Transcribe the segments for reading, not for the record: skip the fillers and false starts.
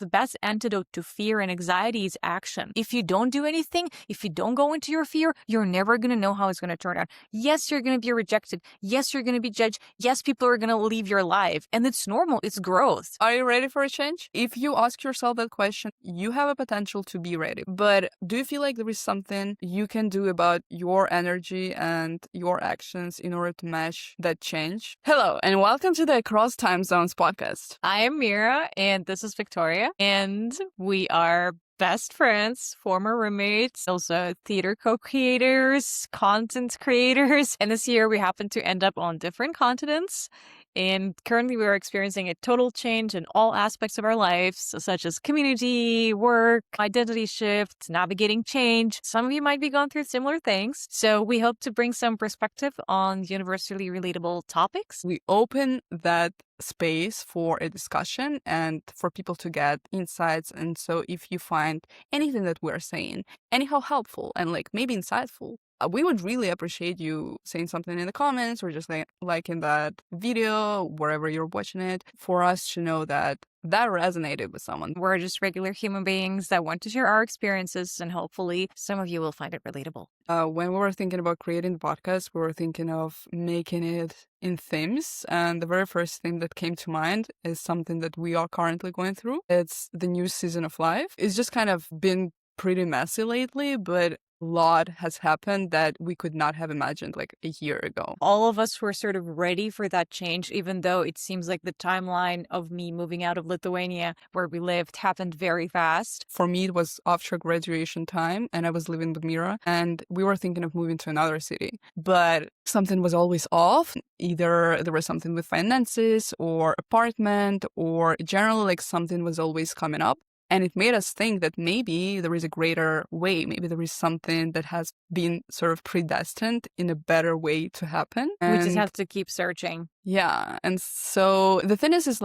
The best antidote to fear and anxiety is action. If you don't do anything, if you don't go into your fear, you're never going to know how it's going to turn out. Yes, you're going to be rejected. Yes, you're going to be judged. Yes, people are going to leave your life. And it's normal. It's growth. Are you ready for a change? If you ask yourself that question, you have a potential to be ready. But do you feel like there is something you can do about your energy and your actions in order to match that change? Hello, and welcome to the Across Time Zones podcast. I am Mira, and this is Victoria, and we are best friends, former roommates, also theater co-creators, content creators. And this year we happen to end up on different continents. And currently we are experiencing a total change in all aspects of our lives, such as community, work, identity shift, navigating change. Some of you might be going through similar things. So we hope to bring some perspective on universally relatable topics. We open that space for a discussion and for people to get insights. And so if you find anything that we're saying anyhow helpful and maybe insightful, we would really appreciate you saying something in the comments or just liking that video wherever you're watching it for us to know that resonated with someone. We're just regular human beings that want to share our experiences, and hopefully some of you will find it relatable. When we were thinking about creating the podcast, we were thinking of making it in themes. And the very first theme that came to mind is something that we are currently going through. It's the new season of life. It's just kind of been pretty messy lately, but a lot has happened that we could not have imagined a year ago. All of us were sort of ready for that change, even though it seems like the timeline of me moving out of Lithuania, where we lived, happened very fast. For me, it was after graduation time, and I was living with Mira, and we were thinking of moving to another city. But something was always off. Either there was something with finances or apartment, or generally something was always coming up. And it made us think that maybe there is a greater way. Maybe there is something that has been sort of predestined in a better way to happen. We just have to keep searching. Yeah. And so the thing is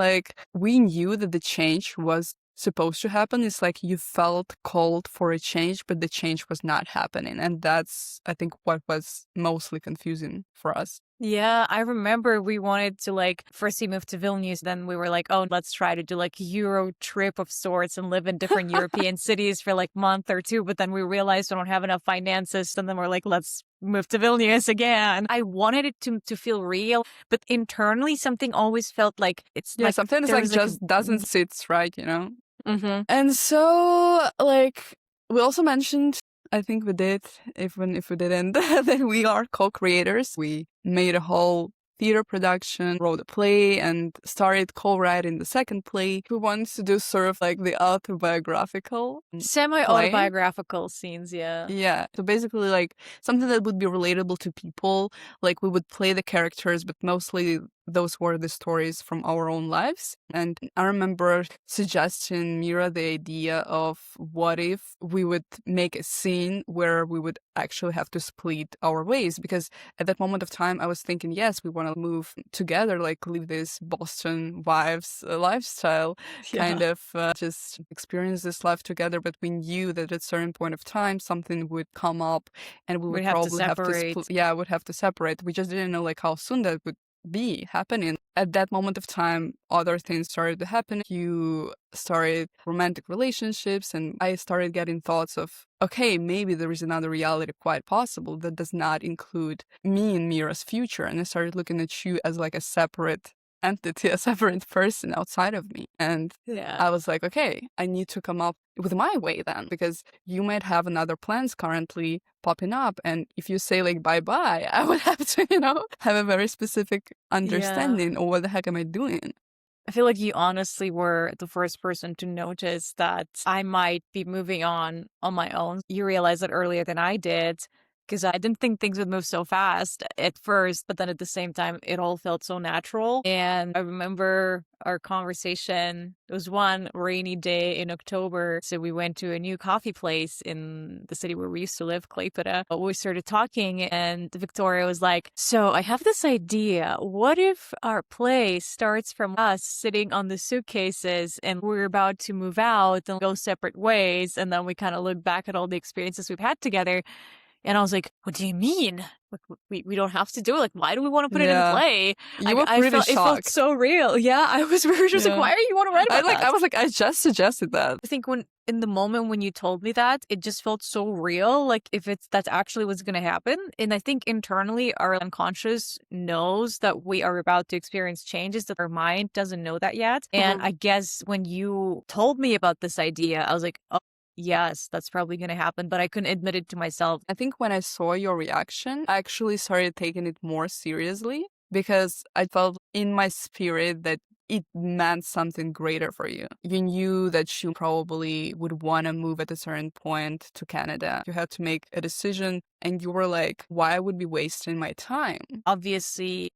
we knew that the change was supposed to happen. It's you felt called for a change, but the change was not happening. And that's, I think, what was mostly confusing for us. Yeah, I remember we wanted to first we moved to Vilnius, then we were oh, let's try to do a Euro trip of sorts and live in different European cities for a month or two. But then we realized we don't have enough finances. And then we're let's move to Vilnius again. I wanted it to feel real, but internally something always felt it's something is just doesn't sit right, Mm-hmm. And so we also mentioned, I think we did, even if we didn't, that we are co-creators. We made a whole theater production, wrote a play, and started co-writing the second play. We wanted to do sort of the autobiographical, semi-autobiographical scenes, yeah. Yeah. So basically something that would be relatable to people. We would play the characters, but mostly those were the stories from our own lives. And I remember suggesting Mira the idea of what if we would make a scene where we would actually have to split our ways. Because at that moment of time, I was thinking, yes, we want to move together, live this Boston wives lifestyle, kind of just experience this life together. But we knew that at a certain point of time, something would come up and we would probably have to split. Yeah, would have to separate. We just didn't know how soon that would be happening. At that moment of time, other things started to happen. You started romantic relationships, and I started getting thoughts of, okay, maybe there is another reality quite possible that does not include me and Mira's future. And I started looking at you as a separate entity, a separate person outside of me. And I was okay, I need to come up with my way then, because you might have another plans currently popping up. And if you say bye-bye, I would have to, have a very specific understanding of what the heck am I doing. I feel you honestly were the first person to notice that I might be moving on my own. You realized that earlier than I did, because I didn't think things would move so fast at first, but then at the same time, it all felt so natural. And I remember our conversation. It was one rainy day in October. So we went to a new coffee place in the city where we used to live, Klaipėda. We started talking and Victoria was like, so I have this idea. What if our play starts from us sitting on the suitcases and we're about to move out and go separate ways? And then we kind of look back at all the experiences we've had together. And I was like, what do you mean? Like, we don't have to do it. Like, why do we want to put it in Yeah. play? You were I pretty felt, it felt shocked. so real. Yeah. I was very just like, Yeah. why are you want to write about I that? was like, I just suggested that. I think when in the moment when you told me that, it just felt so real. Like if it's that's actually what's going to happen. And I think internally, our unconscious knows that we are about to experience changes that our mind doesn't know that yet. And Mhm. I guess when you told me about this idea, I was like, oh, yes, that's probably going to happen. But I couldn't admit it to myself. I think when I saw your reaction, I actually started taking it more seriously because I felt in my spirit that it meant something greater for you. You knew that you probably would want to move at a certain point to Canada. You had to make a decision and you were like, why would be wasting my time? Obviously,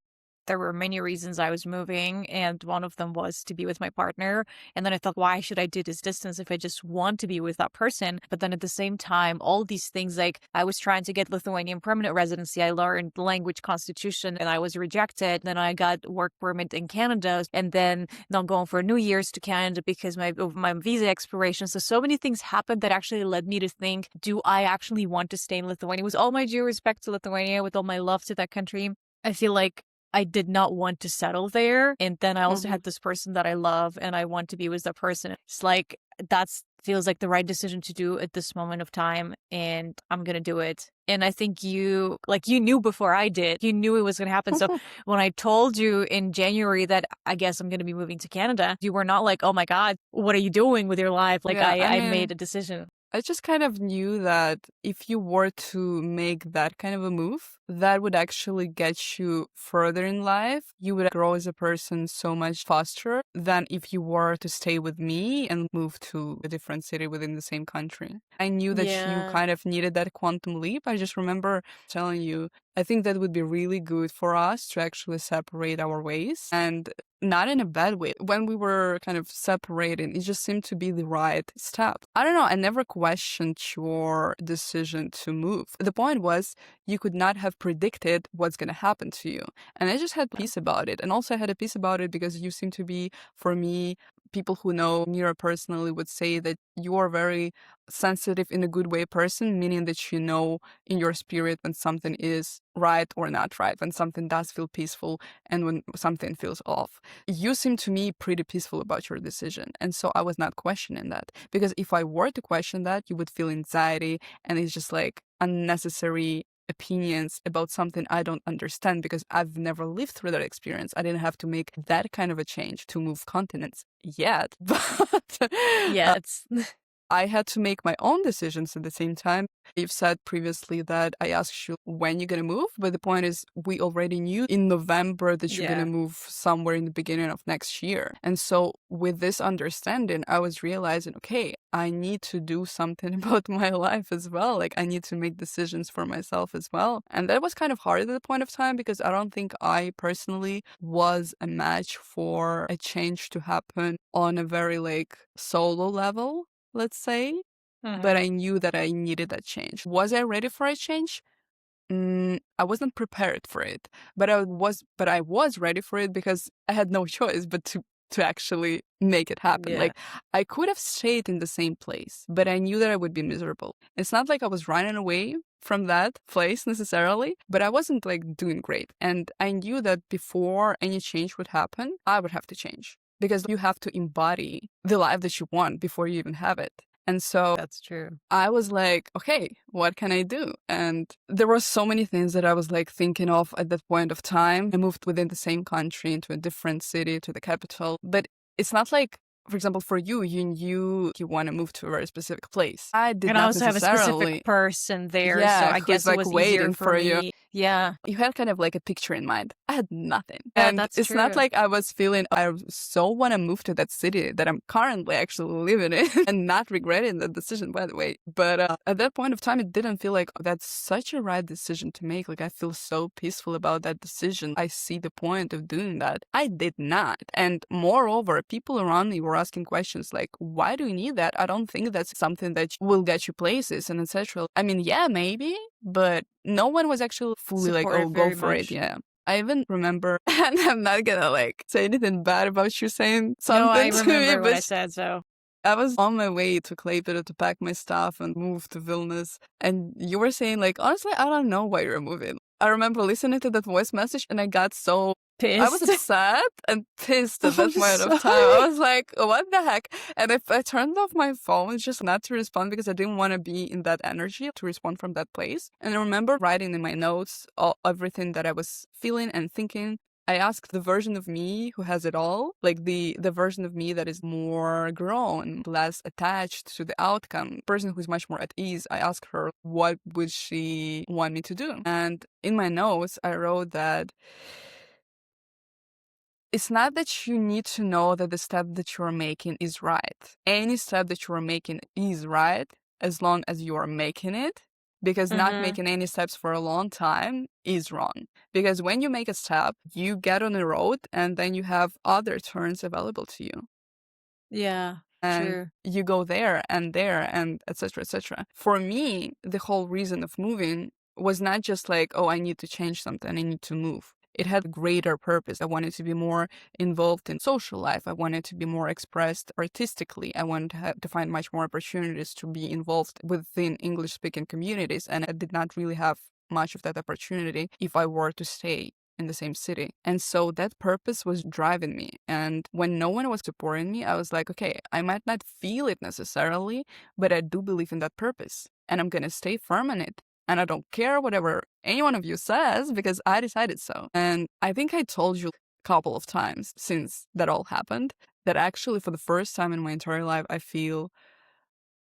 there were many reasons I was moving, and one of them was to be with my partner. And then I thought, why should I do this distance if I just want to be with that person? But then at the same time, all these things like I was trying to get Lithuanian permanent residency, I learned the language constitution, and I was rejected. Then I got work permit in Canada, and then now I'm going for New Year's to Canada because my visa expiration. So many things happened that actually led me to think, do I actually want to stay in Lithuania? With all my due respect to Lithuania, with all my love to that country, I feel like I did not want to settle there. And then I also Mhm. had this person that I love and I want to be with that person. It's like that's feels like the right decision to do at this moment of time and I'm going to do it. And I think you knew before I did. You knew it was going to happen. So when I told you in January that I guess I'm going to be moving to Canada, you were not like, "Oh my god, what are you doing with your life?" Like Yeah, I I made mean, a decision. I just kind of knew that if you were to make that kind of a move, that would actually get you further in life. You would grow as a person so much faster than if you were to stay with me and move to a different city within the same country. I knew that you Yeah. kind of needed that quantum leap. I just remember telling you, I think that would be really good for us to actually separate our ways. And not in a bad way. When we were kind of separating, it just seemed to be the right step. I don't know. I never questioned your decision to move. The point was you could not have predicted what's going to happen to you. And I just had peace about it. And also I had a peace about it because you seem to be, for me, people who know Mira personally would say that you are very sensitive in a good way person, meaning that you know in your spirit when something is right or not right, when something does feel peaceful and when something feels off. You seem to me pretty peaceful about your decision. And so I was not questioning that. Because if I were to question that, you would feel anxiety and it's just like unnecessary opinions about something I don't understand because I've never lived through that experience. I didn't have to make that kind of a change to move continents yet. But Yeah, it's I had to make my own decisions at the same time. You've said previously that I asked you when you're going to move, but the point is we already knew in November that you're going to yeah. move somewhere in the beginning of next year. And so with this understanding, I was realizing, okay, I need to do something about my life as well. Like I need to make decisions for myself as well. And that was kind of hard at the point of time because I don't think I personally was a match for a change to happen on a very like solo level, let's say, but Mhm. I knew that I needed that change. Was I ready for a change? I wasn't prepared for it, but I was ready for it because I had no choice but to actually make it happen. Yeah. Like I could have stayed in the same place, but I knew that I would be miserable. It's not like I was running away from that place necessarily, but I wasn't like doing great. And I knew that before any change would happen, I would have to change because you have to embody the life that you want before you even have it. And so That's true. I was like, okay, what can I do? And there were so many things that I was like thinking of at that point of time. I moved within the same country into a different city to the capital. But it's not like, for example, for you, you knew you want to move to a very specific place. I did And I not also have a specific necessarily. person there, so Yeah, I who is guess it like was easier waiting for for you. me. Yeah. You had kind of like a picture in mind. I had nothing. Yeah, And that's it's not true. like I was feeling, I so want to move to that city that I'm currently actually living in and not regretting the decision, by the way. But at that point of time, it didn't feel like that's such a right decision to make. Like I feel so peaceful about that decision. I see the point of doing that. I did not. And moreover, people around me were asking questions like, why do you need that? I don't think that's something that will get you places and etc. I mean, yeah, maybe, but no one was actually fully like, oh, Supportive go very for it. much. Yeah. I even remember, and I'm not gonna like say anything bad about you saying No, I something to me, remember what I but said, so I was on my way to Klaipėda to pack my stuff and move to Vilnius. And you were saying, like, honestly, I don't know why you're moving. I remember listening to that voice message and I was Pissed. upset and pissed at I'm that moment of sorry. time. I was like, what the heck? And if I turned off my phone just not to respond because I didn't want to be in that energy to respond from that place. And I remember writing in my notes everything that I was feeling and thinking. I asked the version of me who has it all, like the version of me that is more grown, less attached to the outcome, person who's much more at ease. I asked her what would she want me to do. And in my notes, I wrote that it's not that you need to know that the step that you're making is right. Any step that you're making is right as long as you are making it. Because not Mm-hmm. making any steps for a long time is wrong. Because when you make a step, you get on the road and then you have other turns available to you. Yeah, And true. you go there and etc. etc. For me, the whole reason of moving was not just like, oh, I need to change something, I need to move. It had a greater purpose. I wanted to be more involved in social life. I wanted to be more expressed artistically. I wanted to find much more opportunities to be involved within English speaking communities. And I did not really have much of that opportunity if I were to stay in the same city. And so that purpose was driving me. And when no one was supporting me, I was like, okay, I might not feel it necessarily, but I do believe in that purpose. And I'm going to stay firm on it. And I don't care whatever any one of you says because I decided so. And I think I told you a couple of times since that all happened that actually for the first time in my entire life, I feel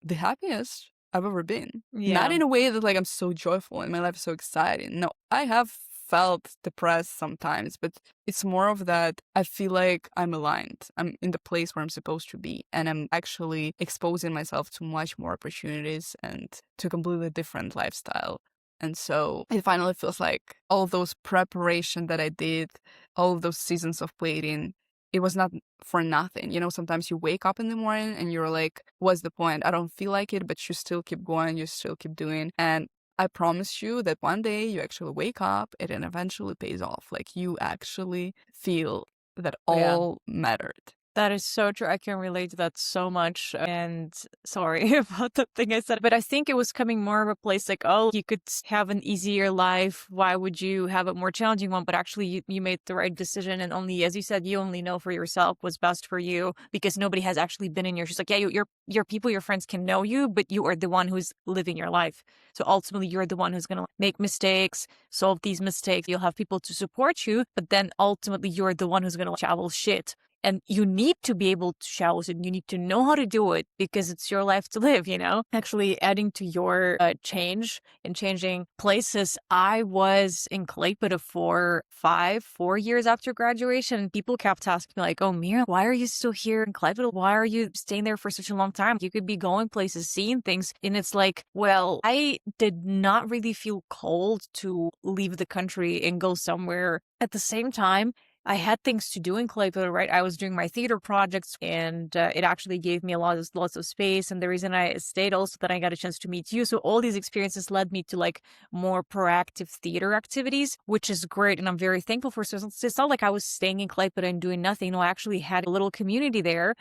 the happiest I've ever been. Not Yeah. in a way that like I'm so joyful and my life is so exciting. No, I have felt depressed sometimes, but it's more of that I feel like I'm aligned. I'm in the place where I'm supposed to be, and I'm actually exposing myself to much more opportunities and to a completely different lifestyle. And so it finally feels like all of those preparation that I did, all of those seasons of waiting, it was not for nothing. You know, sometimes you wake up in the morning and you're like, what's the point? I don't feel like it, but you still keep going, you still keep doing. And I promise you that one day you actually wake up and it eventually pays off. Like you actually feel that Yeah. all mattered. That is so true. I can relate to that so much. And sorry about the thing I said, but I think it was coming more of a place like, oh, you could have an easier life. Why would you have a more challenging one? But actually, you made the right decision. And only, as you said, you only know for yourself what's best for you because nobody has actually been in your shoes. Like, yeah, your people, your friends can know you, but you are the one who's living your life. So ultimately, you're the one who's going to make mistakes, solve these mistakes. You'll have people to support you, but then ultimately, you're the one who's going to shovel shit. And you need to be able to shower and you need to know how to do it because it's your life to live, you know? Actually, adding to your change and changing places, I was in Klaipėda for 4 years after graduation. People kept asking me like, oh, Mira, why are you still here in Klaipėda? Why are you staying there for such a long time? You could be going places, seeing things. And it's like, well, I did not really feel cold to leave the country and go somewhere. At the same time, I had things to do in Klaipėda, right? I was doing my theater projects and it actually gave me lots of space. And the reason I stayed also that I got a chance to meet you. So all these experiences led me to like more proactive theater activities, which is great. And I'm very thankful for. So it's not like I was staying in Klaipėda and doing nothing. No, I actually had a little community there.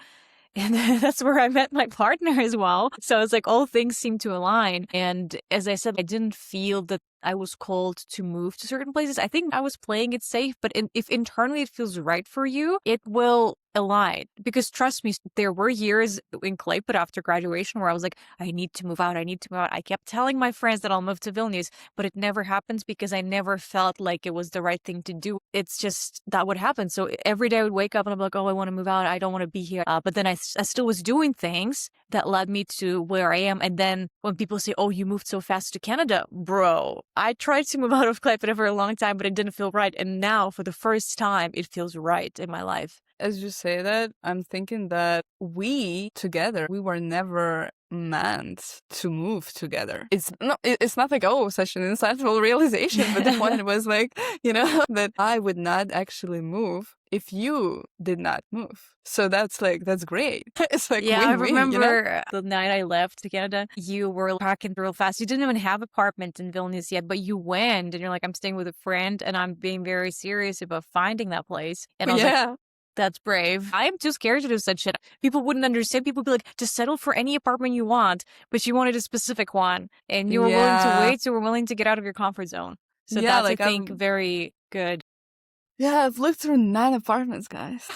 And that's where I met my partner as well. So it's like all things seem to align. And as I said, I didn't feel that I was called to move to certain places. I think I was playing it safe, but if internally it feels right for you, it will align. Because trust me, there were years in Klaipėda after graduation where I was like, I need to move out. I need to move out. I kept telling my friends that I'll move to Vilnius, but it never happens because I never felt like it was the right thing to do. It's just that would happen. So every day I would wake up and I'm like, oh, I want to move out. I don't want to be here. But then I still was doing things that led me to where I am. And then when people say, oh, you moved so fast to Canada, bro, I tried to move out of Klaipėda for a long time, but it didn't feel right. And now for the first time, it feels right in my life. As you say that, I'm thinking that we together, we were never meant to move together. It's not like, oh, such an insightful realization, but the point was like, you know, that I would not actually move if you did not move. So that's great. It's like Yeah, I win-win, you know? remember the night I left to Canada, you were packing real fast. You didn't even have apartment in Vilnius yet, but you went and you're like, I'm staying with a friend and I'm being very serious about finding that place. And I was like, Yeah. That's brave. I am too scared to do such shit. People wouldn't understand. People would be like, just settle for any apartment you want, but you wanted a specific one, and you were willing to Yeah. wait, so you were willing to get out of your comfort zone. So Yeah, that's, I like think, I'm very good. yeah, I've lived through 9 apartments, guys.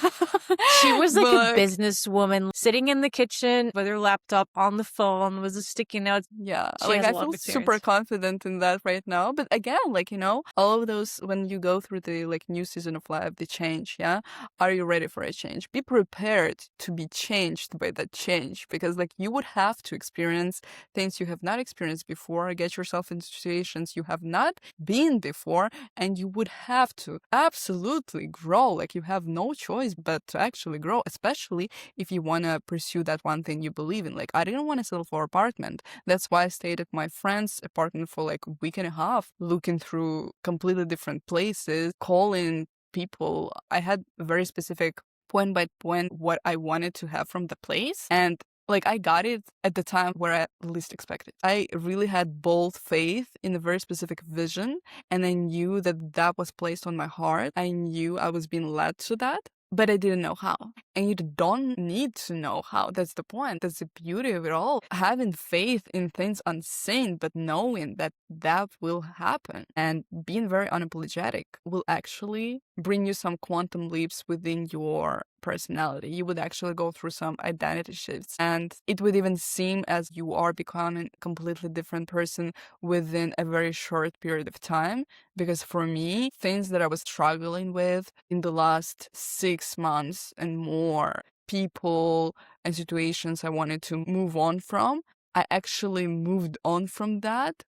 She was like But a like businesswoman sitting in the kitchen with her laptop on the phone, with a sticky note. yeah, She like has a I lot of feel super experience. confident in that right now. But again, like, all of those when you go through the like new season of life, the change, yeah? Are you ready for a change? Be prepared to be changed by that change because like you would have to experience things you have not experienced before, get yourself into situations you have not been before, and you would have to absolutely grow. Like you have no choice but to actually grow, especially if you want to pursue that one thing you believe in. Like I didn't want to settle for apartment. That's why I stayed at my friend's apartment for like a week and a half, looking through completely different places, calling people. I had very specific point by point what I wanted to have from the place. And like I got it at the time where I least expected. I really had bold faith in a very specific vision, and I knew that that was placed on my heart. I knew I was being led to that, but I didn't know how. And you don't need to know how. That's the point. That's the beauty of it all. Having faith in things unseen, but knowing that that will happen and being very unapologetic will actually bring you some quantum leaps within your personality. You would actually go through some identity shifts, and it would even seem as you are becoming a completely different person within a very short period of time. Because for me, things that I was struggling with in the last 6 months and more, people and situations I wanted to move on from, I actually moved on from that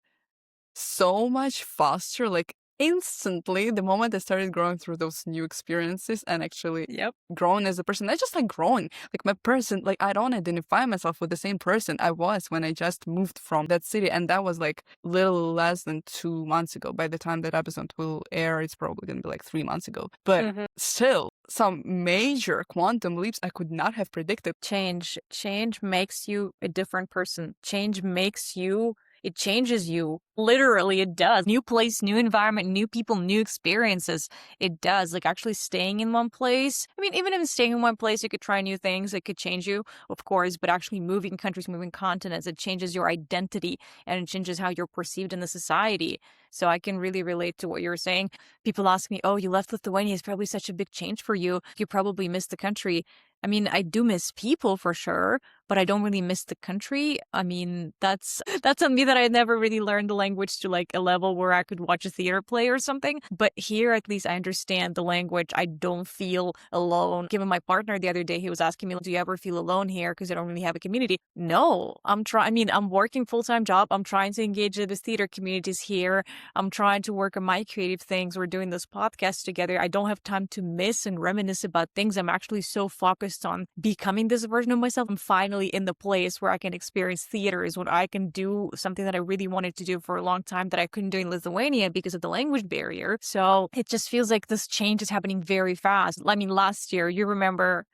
so much faster, like instantly, the moment I started growing through those new experiences and actually Yep. growing as a person, not just like growing, like my person, like I don't identify myself with the same person I was when I just moved from that city. And that was like little less than 2 months ago. By the time that episode will air, it's probably going to be like 3 months ago. But still, some major quantum leaps I could not have predicted. Change makes you a different person. It changes you. Literally, it does. New place, new environment, new people, new experiences. It does. Like actually staying in one place. I mean, even if staying in one place, you could try new things. It could change you, of course, but actually moving countries, moving continents, it changes your identity and it changes how you're perceived in the society. So I can really relate to what you're saying. People ask me, oh, you left Lithuania. It's probably such a big change for you. You probably missed the country. I mean, I do miss people for sure, but I don't really miss the country. I mean, that's on me that I never really learned the language to like a level where I could watch a theater play or something. But here, at least, I understand the language. I don't feel alone. Given my partner the other day, he was asking me, "Do you ever feel alone here? Because I don't really have a community." No, I'm trying. I mean, I'm working full-time job. I'm trying to engage in the theater communities here. I'm trying to work on my creative things. We're doing this podcast together. I don't have time to miss and reminisce about things. I'm actually so focused on becoming this version of myself. I'm finally in the place where I can experience theaters, when I can do something that I really wanted to do for a long time that I couldn't do in Lithuania because of the language barrier. So it just feels like this change is happening very fast. I mean, last year, you remember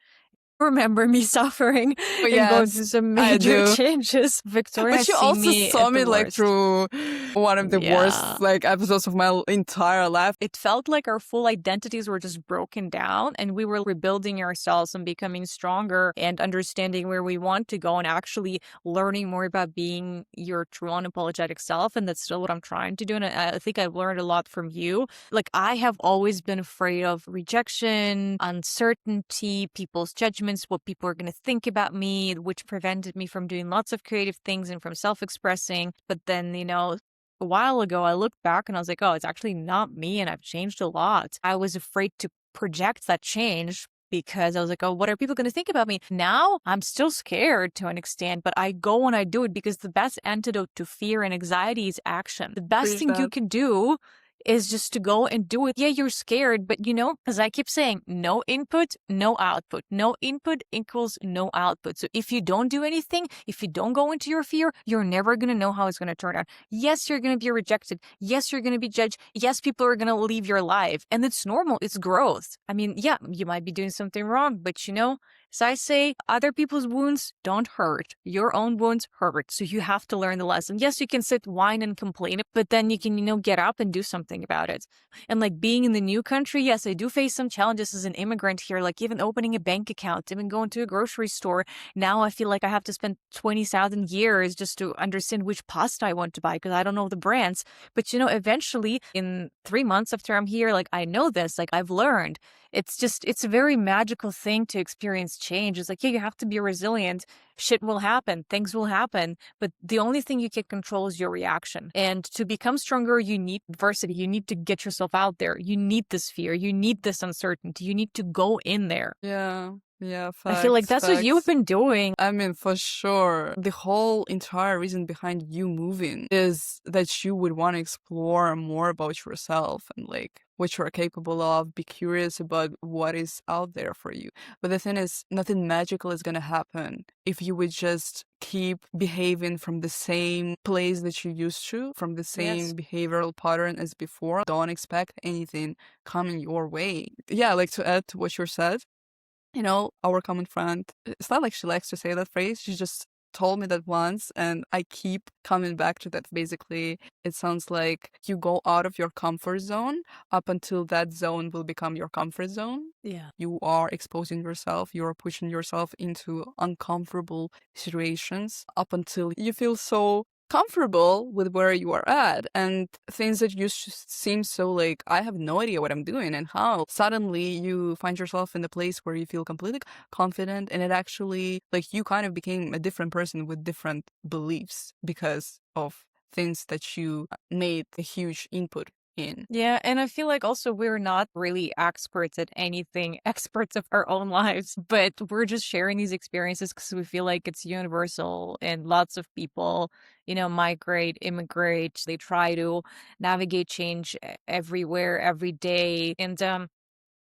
me suffering But and going through yes, some I major do. changes. Victoria But has you seen also me saw at the me like worst. through one of the Yeah. worst like episodes of my entire life. It felt like our full identities were just broken down and we were rebuilding ourselves and becoming stronger and understanding where we want to go and actually learning more about being your true unapologetic self. And that's still what I'm trying to do. And I think I've learned a lot from you. Like I have always been afraid of rejection, uncertainty, people's judgments, what people are going to think about me, which prevented me from doing lots of creative things and from self-expressing. But then, a while ago, I looked back and I was like, oh, it's actually not me. And I've changed a lot. I was afraid to project that change because I was like, oh, what are people going to think about me? Now I'm still scared to an extent, but I go and I do it because the best antidote to fear and anxiety is action. The best Preach thing you that. can do is just to go and do it. Yeah, you're scared, but as I keep saying, no input, no output. No input equals no output. So if you don't do anything, if you don't go into your fear, you're never going to know how it's going to turn out. Yes, you're going to be rejected. Yes, you're going to be judged. Yes, people are going to leave your life. And it's normal. It's growth. I mean, yeah, you might be doing something wrong, but So I say other people's wounds don't hurt. Your own wounds hurt. So you have to learn the lesson. Yes, you can sit, whine, and complain, but then you can, get up and do something about it. And like being in the new country, yes, I do face some challenges as an immigrant here, like even opening a bank account, even going to a grocery store. Now I feel like I have to spend 20,000 years just to understand which pasta I want to buy because I don't know the brands. But eventually in 3 months after I'm here, like I know this, like I've learned. It's a very magical thing to experience change. It's like, yeah, you have to be resilient. Shit will happen, things will happen, but the only thing you can control is your reaction. And to become stronger, you need adversity. You need to get yourself out there. You need this fear. You need this uncertainty. You need to go in there. Yeah. Yeah, I feel like facts, that's what you've facts. been doing. I mean, for sure. The whole entire reason behind you moving is that you would want to explore more about yourself and like what you're capable of, be curious about what is out there for you. But the thing is, nothing magical is going to happen if you would just keep behaving from the same place that you used to, from the Yes. same behavioral pattern as before. Don't expect anything coming your way. Yeah, like to add to what you said, our common friend, it's not like she likes to say that phrase. She just told me that once, and I keep coming back to that. Basically, it sounds like you go out of your comfort zone up until that zone will become your comfort zone. Yeah. You are exposing yourself, you are pushing yourself into uncomfortable situations up until you feel so comfortable with where you are at, and things that used to seem so like I have no idea what I'm doing and how, suddenly you find yourself in a place where you feel completely confident, and it actually like you kind of became a different person with different beliefs because of things that you made a huge input in. Yeah, and I feel like also we're not really experts at anything, experts of our own lives, but we're just sharing these experiences because we feel like it's universal and lots of people, migrate, immigrate, they try to navigate change everywhere, every day. And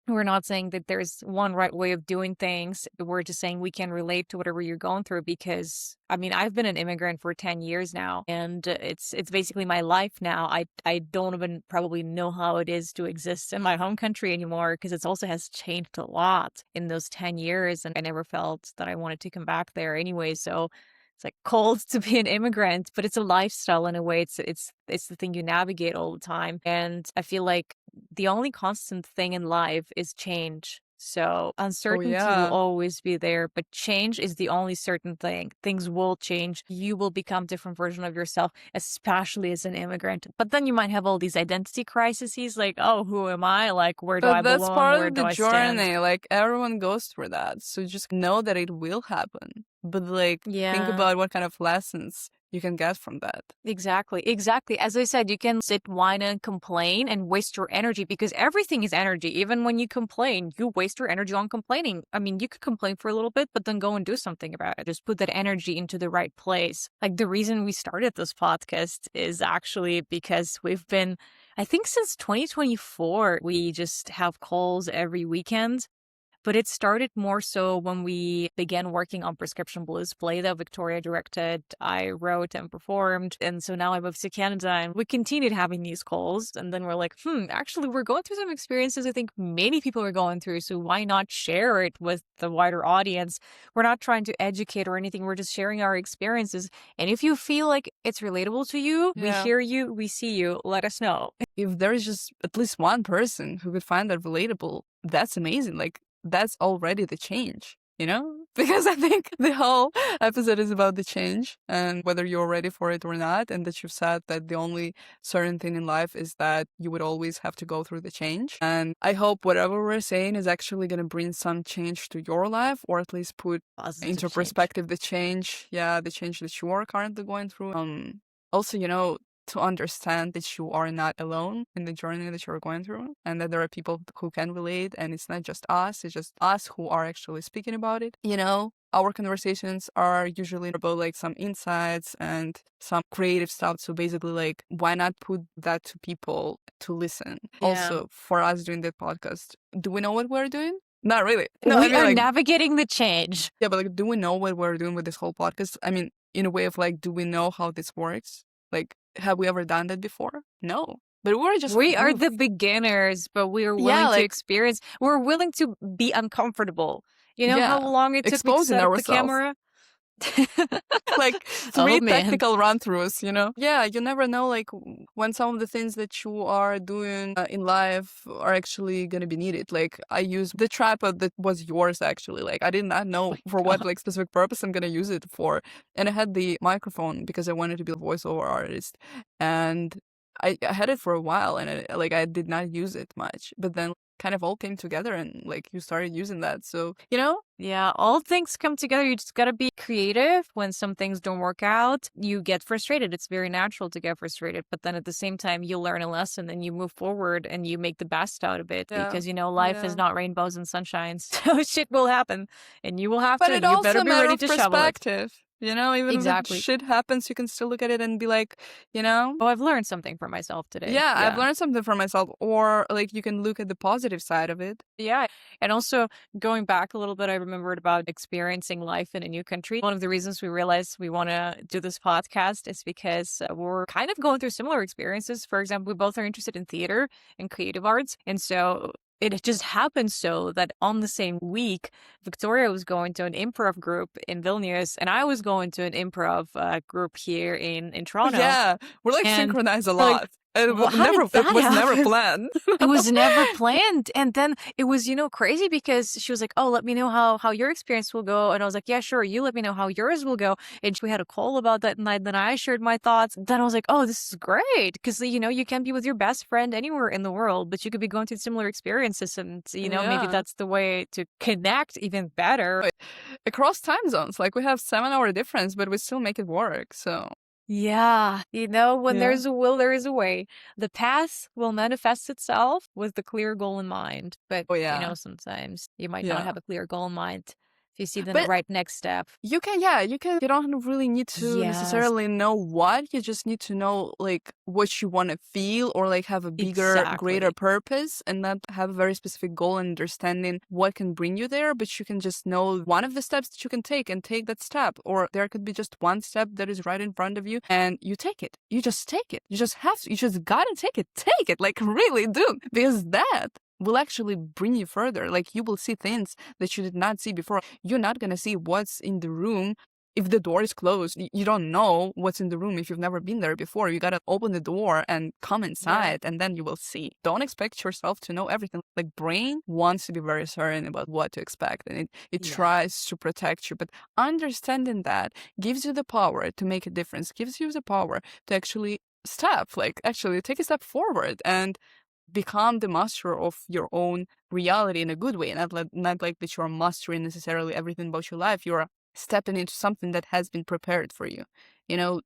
we're not saying that there's one right way of doing things. We're just saying we can relate to whatever you're going through because I mean, I've been an immigrant for 10 years now and it's basically my life now. I don't even probably know how it is to exist in my home country anymore because it also has changed a lot in those 10 years and I never felt that I wanted to come back there anyway. So it's like cold to be an immigrant, but it's a lifestyle in a way. It's the thing you navigate all the time. And I feel like the only constant thing in life is change. So Oh uncertainty will yeah. always be there, but change is the only certain thing. Things will change. You will become different version of yourself, especially as an immigrant. But then you might have all these identity crises like, oh, who am I? Like, where do I But that's belong? part Where of the do I stand? journey. Like everyone goes through that. So just know that it will happen. But like think Yeah. about what kind of lessons you can get from that. Exactly. Exactly. As I said, you can sit, whine, and complain and waste your energy because everything is energy. Even when you complain, you waste your energy on complaining. I mean, you could complain for a little bit, but then go and do something about it. Just put that energy into the right place. Like the reason we started this podcast is actually because we've been, I think since 2024, we just have calls every weekend. But it started more so when we began working on Prescription Blues play that Victoria directed, I wrote and performed. And so now I moved to Canada and we continued having these calls. And then we're like, actually, we're going through some experiences I think many people are going through. So why not share it with the wider audience? We're not trying to educate or anything. We're just sharing our experiences. And if you feel like it's relatable to you, we Yeah. hear you, we see you, let us know. If there is just at least one person who could find that relatable, that's amazing. Like that's already the change, you know? Because I think the whole episode is about the change and whether you're ready for it or not. And that you've said that the only certain thing in life is that you would always have to go through the change. And I hope whatever we're saying is actually going to bring some change to your life or at least put Positive into change. perspective the change, yeah, the change that you are currently going through. Also, to understand that you are not alone in the journey that you're going through and that there are people who can relate and it's not just us, it's just us who are actually speaking about it. Our conversations are usually about like some insights and some creative stuff. So basically like why not put that to people to listen? Yeah. Also for us doing that podcast, do we know what we're doing? Not really. No, I We mean are like navigating the change. yeah, but like do we know what we're doing with this whole podcast? I mean, in a way of like, do we know how this works? Like, have we ever done that before? No. But We are we've, the beginners, but we are yeah, willing to like, experience. We're willing to be uncomfortable. You know how Yeah. long it took me to Exposing set up the ourselves. camera? Like Oh, three man. technical run throughs, you know? Yeah, you never know, like, when some of the things that you are doing in life are actually going to be needed. Like, I used the tripod that was yours, actually. Like, I did not My know for what, god. like, specific purpose I'm going to use it for. And I had the microphone because I wanted to be a voiceover artist. And I had it for a while and I did not use it much. But then kind of all came together and, like, you started using that. So, you know? Yeah, all things come together. You just gotta be creative. When some things don't work out, you get frustrated. It's very natural to get frustrated. But then at the same time, you learn a lesson and you move forward and you make the best out of it Yeah. because, life is Yeah. not rainbows and sunshines. So shit will happen and you will have But to, it and you also better a be matter ready of to shovel it. perspective. You know, even if the Exactly. shit happens, you can still look at it and be like, you know, Oh, I've learned something for myself today. yeah, I've Yeah. learned something for myself. Or like you can look at the positive side of it. Yeah. And also going back a little bit, I remembered about experiencing life in a new country. One of the reasons we realized we want to do this podcast is because we're kind of going through similar experiences. For example, we both are interested in theater and creative arts. And so it just happened so that on the same week, Victoria was going to an improv group in Vilnius, and I was going to an improv group here in Toronto. Yeah, we're like And synchronized a we're like, lot. It well, was how did never, it that was never happen? planned. It was never planned. And then it was, crazy because she was like, "Oh, let me know how your experience will go." And I was like, "Yeah, sure. You let me know how yours will go." And we had a call about that night. Then I shared my thoughts. Then I was like, "Oh, this is great." Because, you can be with your best friend anywhere in the world, but you could be going through similar experiences. And, maybe Yeah. that's the way to connect even better. But across time zones, like we have 7 hour difference, but we still make it work. So, Yeah, when yeah. there's a will, there is a way. The path will manifest itself with the clear goal in mind. But, Oh, yeah. sometimes you might not Yeah. have a clear goal in mind if you see the But right next step. you can, yeah, you don't really need to Yes, necessarily know what, you just need to know like what you want to feel or like have a bigger, greater exactly. purpose and not have a very specific goal and understanding what can bring you there, but you can just know one of the steps that you can take and take that step. Or there could be just one step that is right in front of you and you take it. You just take it. You just have to, you just gotta take it. Take it, like really do, because that will actually bring you further. Like you will see things that you did not see before. You're not gonna see what's in the room if the door is closed. You don't know what's in the room if you've never been there before. You gotta open the door and come Yeah. inside, and then you will see. Don't expect yourself to know everything. Like brain wants to be very certain about what to expect, and it Yeah. tries to protect you. But understanding that gives you the power to make a difference. Gives you the power to actually actually take a step forward and become the master of your own reality in a good way, not like that you're mastering necessarily everything about your life. You're stepping into something that has been prepared for you,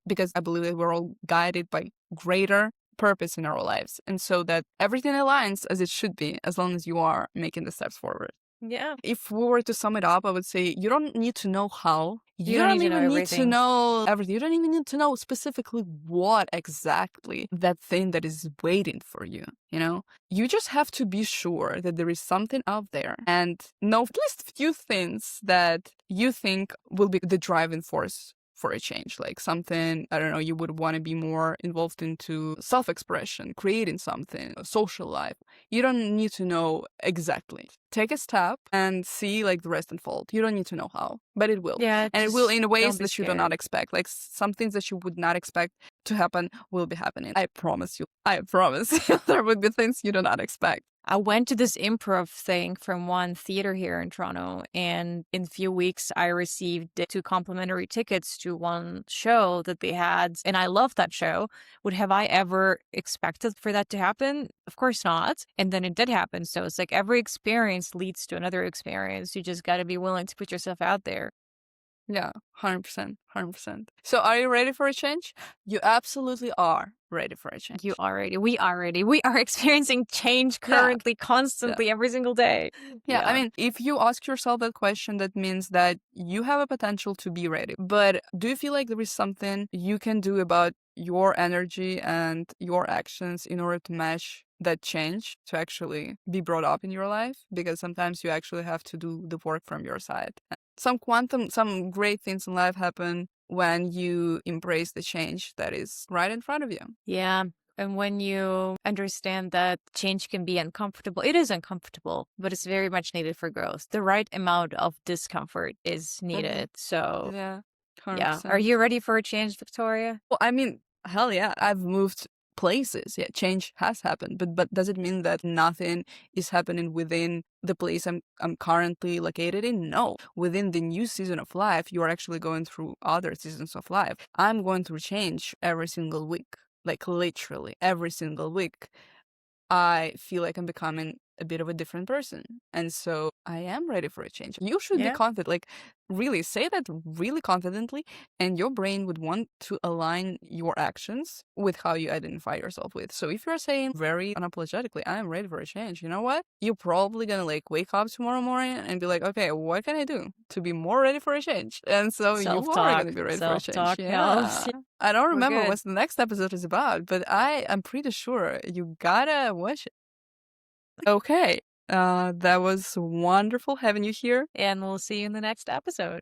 because I believe that we're all guided by greater purpose in our lives, and so that everything aligns as it should be as long as you are making the steps forward. Yeah. If we were to sum it up, I would say you don't need to know how. You You don't need don't to know even need to everything. know everything. You don't even need to know specifically what exactly that thing that is waiting for you, you know? You just have to be sure that there is something out there and know at least few things that you think will be the driving force for a change. Like something, I don't know, you would want to be more involved into self-expression, creating something, a social life. You don't need to know exactly. Take a step and see like the rest unfold. You don't need to know how, but it will. Yeah, And it will just in ways don't be that you do not scared. expect. Like some things that you would not expect to happen will be happening. I promise you. I promise you there would be things you do not expect. I went to this improv thing from one theater here in Toronto, and in a few weeks, I received 2 complimentary tickets to one show that they had, and I loved that show. Would have I ever expected for that to happen? Of course not. And then it did happen. So it's like every experience leads to another experience. You just got to be willing to put yourself out there. Yeah, 100%. 100%. So are you ready for a change? You absolutely are ready for a change. We are experiencing change Yeah. currently, Yeah. constantly, every single day. Yeah, I Yeah. mean, if you ask yourself that question, that means that you have a potential to be ready. But do you feel like there is something you can do about your energy and your actions in order to match that change to actually be brought up in your life? Because sometimes you actually have to do the work from your side. Some great things in life happen when you embrace the change that is right in front of you. Yeah. And when you understand that change can be uncomfortable, it is uncomfortable, but it's very much needed for growth. The right amount of discomfort is Mhm. needed. So, Yeah, yeah. Are you 100%. ready for a change, Victoria? Well, I mean, hell yeah, I've moved places. Yeah, change has happened, but does it mean that nothing is happening within the place I'm currently located in? No. Within the new season of life, you are actually going through other seasons of life. I'm going through change every single week, like literally every single week. I feel like I'm becoming a bit of a different person. And so I am ready for a change. You should be Yeah. confident, like really say that really confidently, and your brain would want to align your actions with how you identify yourself with. So if you're saying very unapologetically, I'm ready for a change, you know what? You're probably gonna like wake up tomorrow morning and be like, okay, what can I do to be more ready for a change? And so you are Self-talk. gonna be ready for a change. Self-talk Yeah. helps. I don't We're remember good. what the next episode is about, but I am pretty sure you gotta watch it. Okay. That was wonderful having you here. And we'll see you in the next episode.